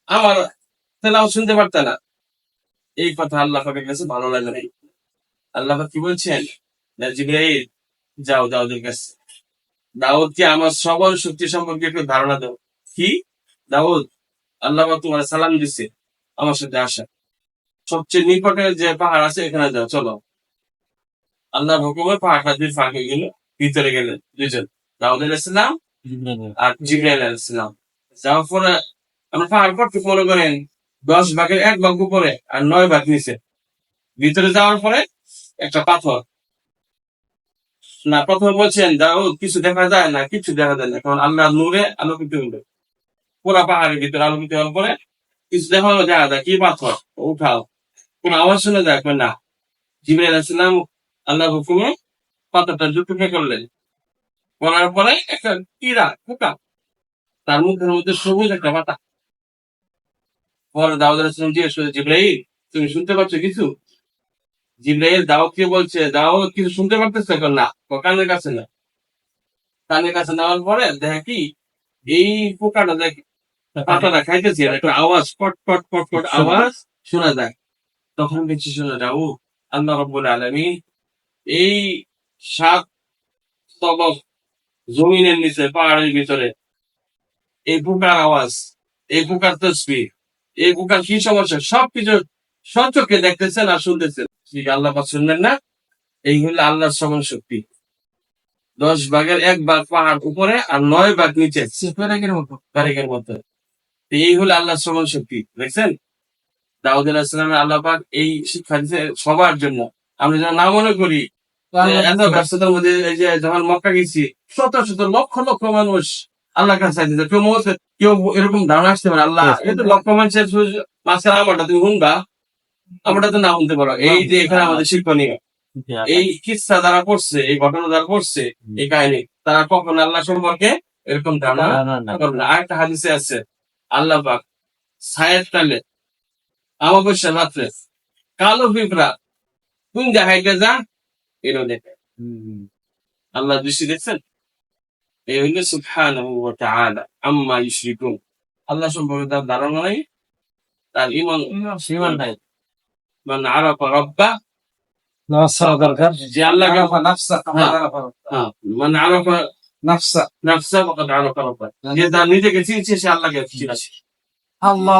আমার তেলাও শুনতে পারতে না। এই কথা আল্লাহ পাকের কাছে ভালো লাগে নাই। আল্লাহ পাক কি বলছেন, জিবরাইল যাও দাউদের কাছে, দাউদকে আমার সবল শক্তি সম্পর্কে একটু ধারণা দাও। কি দাউদ, আল্লাহ পাক তোমার সালাম দিচ্ছে, আমার সাথে আসা, সবচেয়ে নিকটে যে পাহাড় আছে এখানে যাও, চলো। আল্লাহর হুকুমে পাহাড়টা দুই ফাঁক হয়ে গেল, ভিতরে গেলেন দুইজন, দাউদ আলাইহিসসালাম আর জিবরাইল আলাইহিসসালাম। যাওয়ার পরে আমরা পাহাড় পড়তে মনে করেন 10 ভাগের 1 ভাগ উপরে আর 9 ভাগ নিচে। ভিতরে যাওয়ার পরে একটা পাথর, না প্রথমে বলছেন দাউদ কিছু দেখা যায় না, কিছু দেখা যায় না, কারণ আল্লাহ নূরে আলোকিত হলো। পুরা পাহাড়ের ভিতরে আলোকিত হওয়ার পরে কিছু দেখা যায় না, কি পাথর, উঠাও। কোন আওয়াজ শোনা যায়, কই না। জিবরাইল আলাইহিস সালাম আল্লাহর হুকুমে পাথরটা জুটুকে করলেন, করার পরে একটা কীড়া পোকা, তার মুখের মধ্যে সবুজ একটা পাতা। পরে দাউদ আলাইহিস সালাম জিজ্ঞেস করে, জিবরাইল তুমি শুনতে পাচ্ছ কিছু? জিবরাইল দাউদকে বলছে, দাউদ কিছু শুনতে পারতেছে? কই না। কানের কাছে না। কানের কাছে নেওয়ার পরে দেখে কি, এই পোকাটা দেখে পাতাটা খাইতেছি, আর একটা আওয়াজ, পট পট পট পট আওয়াজ শোনা যায়। তখন দেখছি শোনা যায়, ও আল্লাহ রাব্বুল আলামিন এই 7 তবক জমিনের নিচে পাহাড়ের ভিতরে এই পোকার আওয়াজ, এই পোকার তসবিহ, এই পোকার কি সমস্যা সবকিছু সচক্ষে দেখতেছেন আর শুনতেছেন। ঠিক আল্লাহ পাক শুনলেন না? এই হলো আল্লাহর শ্রবণ শক্তি। 10 ভাগের 1 ভাগ পাহাড় উপরে আর 9 ভাগ নিচে, প্যারেকের মতো, প্যারেকের মতো। তো এই হলো আল্লাহর শ্রবণ শক্তি। দেখছেন, দাউদ আলাইহিস সালামের আল্লাহ পাক এই শিক্ষা দিচ্ছে সবার জন্য। আমরা যেন না মনে করি যে এত ব্যস্ততার মধ্যে, এই যে যখন মক্কা গেছি, শত শত লক্ষ লক্ষ মানুষ আল্লাহর কাছে চাইতেছে, কেউ এরকম ধারণা আসতে পারে আল্লাহ এই তো লক্ষ মানুষের মাঝখানে আমারটা তুমি শুনবা, আমারটা তো না শুনতে পারো। এই যে এখানে আমাদের শিক্ষণীয় এই কিসসা দ্বারা পড়ছে, এই ঘটনা দ্বারা পড়ছে, এই কাহিনী, তারা কখন আল্লাহ সম্পর্কে এরকম ধারণা করবে না। আরেকটা হাদিসে আছে, আল্লাহ পাক ছায়ের টালে অমাবস্যা রাত্রে কালো পিঁপড়া কোন জায়গায় যা এরও দেখে। আল্লাহ দৃষ্টি দেখছেন। এই হইলে সুবহানাহু ওয়া তাআলা আম্মা ইউশরিকুন। আল্লাহ সম্পর্কে তার ধারণা নাই, তার ঈমান নাই। মান আরাফা রাব্বা, দরকার যে আল্লাহকে, নাফসা মান আরাফা নাফসা নাফসা ফাকাদ আরাফা রাব্বা, যে তার নিজেকে চিনছে সে আল্লাহকে চিনছে। আল্লাহ